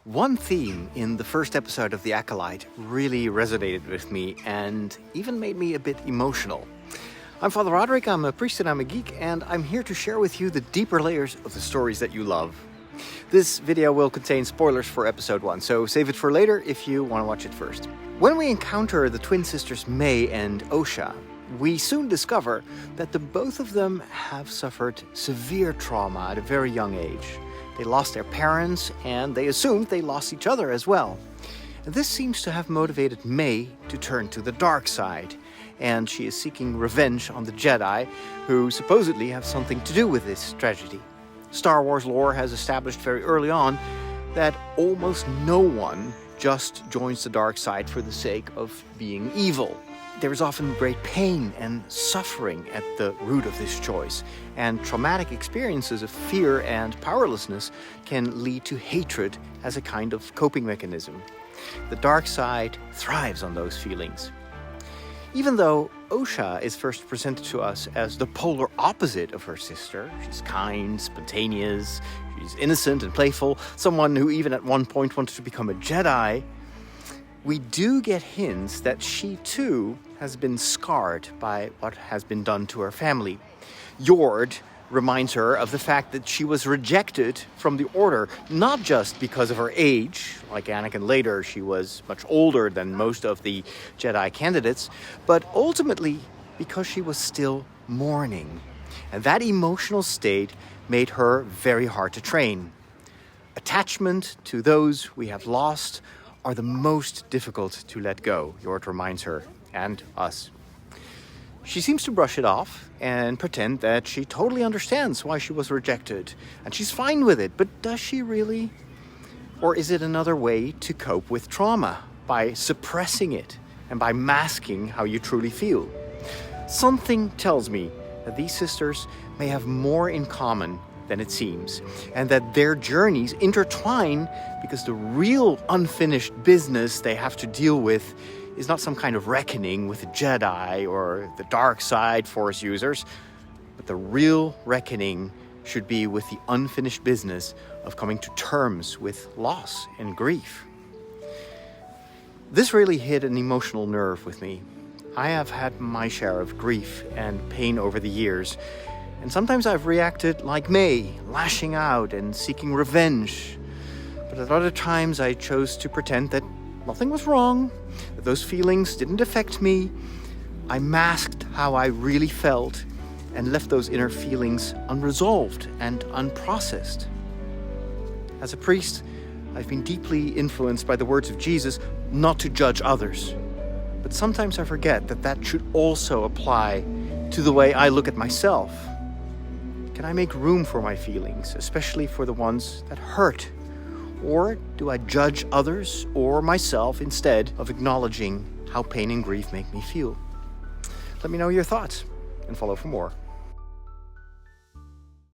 One theme in the first episode of The Acolyte really resonated with me and even made me a bit emotional. I'm Father Roderick, I'm a priest and I'm a geek, and I'm here to share with you the deeper layers of the stories that you love. This video will contain spoilers for episode 1, so save it for later if you want to watch it first. When we encounter the twin sisters Mae and Osha, we soon discover that the both of them have suffered severe trauma at a very young age. They lost their parents, and they assumed they lost each other as well. And this seems to have motivated Mae to turn to the dark side, and she is seeking revenge on the Jedi, who supposedly have something to do with this tragedy. Star Wars lore has established very early on that almost no one just joins the dark side for the sake of being evil. There is often great pain and suffering at the root of this choice, and traumatic experiences of fear and powerlessness can lead to hatred as a kind of coping mechanism. The dark side thrives on those feelings. Even though Osha is first presented to us as the polar opposite of her sister, she's kind, spontaneous, she's innocent and playful, someone who even at one point wanted to become a Jedi, we do get hints that she too has been scarred by what has been done to her family. Yord reminds her of the fact that she was rejected from the Order, not just because of her age, like Anakin later, she was much older than most of the Jedi candidates, but ultimately because she was still mourning. And that emotional state made her very hard to train. Attachment to those we have lost are the most difficult to let go, Yord reminds her, and us. She seems to brush it off and pretend that she totally understands why she was rejected, and she's fine with it, but does she really? Or is it another way to cope with trauma, by suppressing it and by masking how you truly feel? Something tells me that these sisters may have more in common than it seems, and that their journeys intertwine because the real unfinished business they have to deal with is not some kind of reckoning with the Jedi or the dark side Force users, but the real reckoning should be with the unfinished business of coming to terms with loss and grief. This really hit an emotional nerve with me. I have had my share of grief and pain over the years, and sometimes I've reacted like Mae, lashing out and seeking revenge. But at other times I chose to pretend that nothing was wrong, that those feelings didn't affect me. I masked how I really felt and left those inner feelings unresolved and unprocessed. As a priest, I've been deeply influenced by the words of Jesus not to judge others. But sometimes I forget that that should also apply to the way I look at myself. Can I make room for my feelings, especially for the ones that hurt? Or do I judge others or myself instead of acknowledging how pain and grief make me feel? Let me know your thoughts and follow for more.